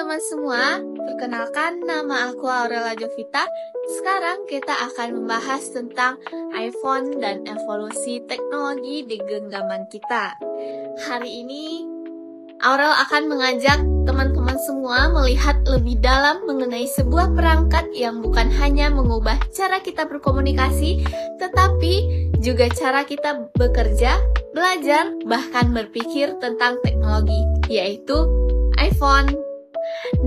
teman-teman semua, perkenalkan nama aku Aurela Jovita. Sekarang kita akan membahas tentang iPhone dan evolusi teknologi di genggaman kita. Hari ini, Aurel akan mengajak teman-teman semua melihat lebih dalam mengenai sebuah perangkat yang bukan hanya mengubah cara kita berkomunikasi, tetapi juga cara kita bekerja, belajar, bahkan berpikir tentang teknologi, yaitu iPhone.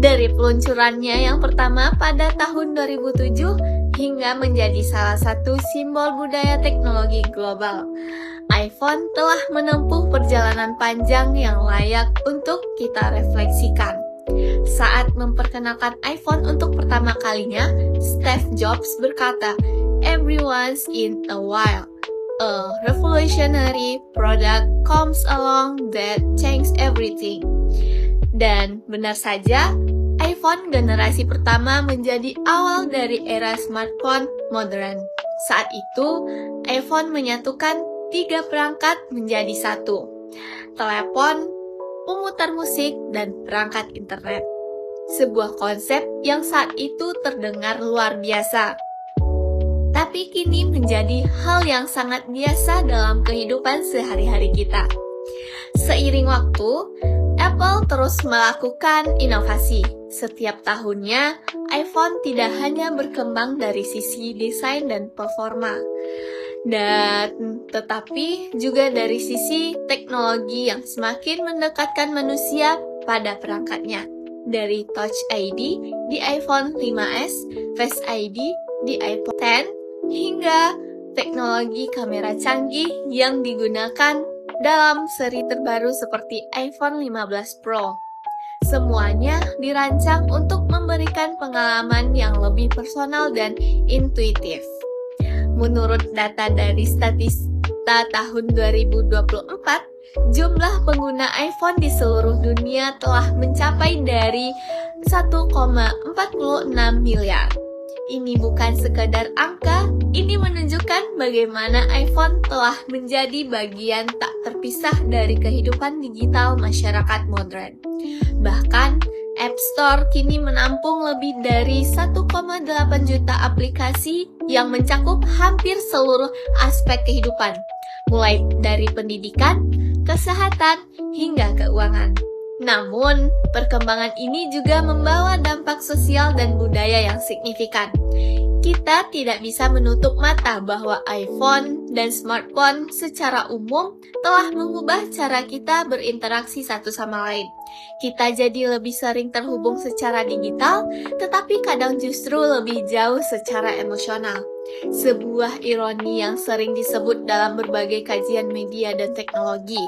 Dari peluncurannya yang pertama pada tahun 2007 hingga menjadi salah satu simbol budaya teknologi global, iPhone telah menempuh perjalanan panjang yang layak untuk kita refleksikan. Saat memperkenalkan iPhone untuk pertama kalinya, Steve Jobs berkata, "Every once in a while, a revolutionary product comes along that changes everything." Dan benar saja, iPhone generasi pertama menjadi awal dari era smartphone modern. Saat itu, iPhone menyatukan 3 perangkat menjadi satu: telepon, pemutar musik, dan perangkat internet. Sebuah konsep yang saat itu terdengar luar biasa, tapi kini menjadi hal yang sangat biasa dalam kehidupan sehari-hari kita. Seiring waktu, Apple terus melakukan inovasi. Setiap tahunnya, iPhone tidak hanya berkembang dari sisi desain dan performa, tetapi juga dari sisi teknologi yang semakin mendekatkan manusia pada perangkatnya. Dari Touch ID di iPhone 5s, Face ID di iPhone X, hingga teknologi kamera canggih yang digunakan dalam seri terbaru seperti iPhone 15 Pro. Semuanya dirancang untuk memberikan pengalaman yang lebih personal dan intuitif. Menurut data dari Statista tahun 2024, jumlah pengguna iPhone di seluruh dunia telah mencapai dari 1,46 miliar. Ini bukan sekadar angka, ini menunjukkan bagaimana iPhone telah menjadi bagian tak terpisah dari kehidupan digital masyarakat modern. Bahkan, App Store kini menampung lebih dari 1,8 juta aplikasi yang mencakup hampir seluruh aspek kehidupan, mulai dari pendidikan, kesehatan, hingga keuangan. Namun, perkembangan ini juga membawa dampak sosial dan budaya yang signifikan. Kita tidak bisa menutup mata bahwa iPhone dan smartphone secara umum telah mengubah cara kita berinteraksi satu sama lain. Kita jadi lebih sering terhubung secara digital, tetapi kadang justru lebih jauh secara emosional. Sebuah ironi yang sering disebut dalam berbagai kajian media dan teknologi.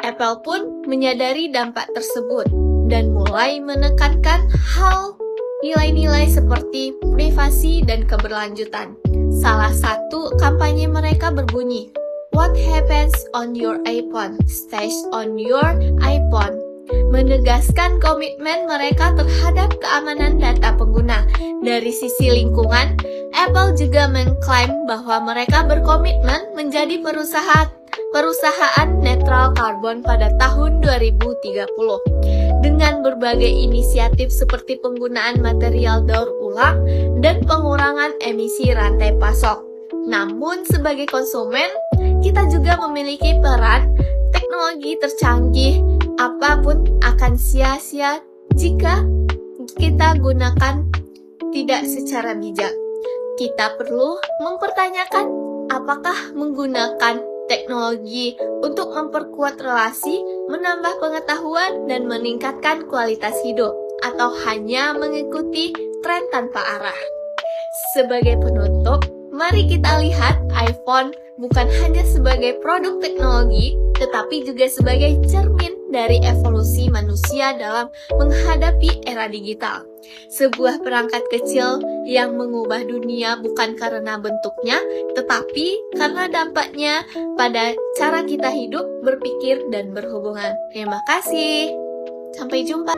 Apple pun menyadari dampak tersebut dan mulai menekankan hal nilai-nilai seperti privasi dan keberlanjutan. Salah satu kampanye mereka berbunyi, "What happens on your iPhone stays on your iPhone," menegaskan komitmen mereka terhadap keamanan data pengguna. Dari sisi lingkungan, Apple juga mengklaim bahwa mereka berkomitmen menjadi perusahaan netral karbon pada tahun 2030 dengan berbagai inisiatif seperti penggunaan material daur ulang dan pengurangan emisi rantai pasok. Namun sebagai konsumen, kita juga memiliki peran. Teknologi tercanggih apapun akan sia-sia jika kita gunakan tidak secara bijak. Kita perlu mempertanyakan apakah menggunakan teknologi untuk memperkuat relasi, menambah pengetahuan, dan meningkatkan kualitas hidup, atau hanya mengikuti tren tanpa arah. Sebagai penutup, mari kita lihat iPhone bukan hanya sebagai produk teknologi, tetapi juga sebagai cermin dari evolusi manusia dalam menghadapi era digital. Sebuah perangkat kecil yang mengubah dunia bukan karena bentuknya, tetapi karena dampaknya pada cara kita hidup, berpikir, dan berhubungan. Terima kasih. Sampai jumpa.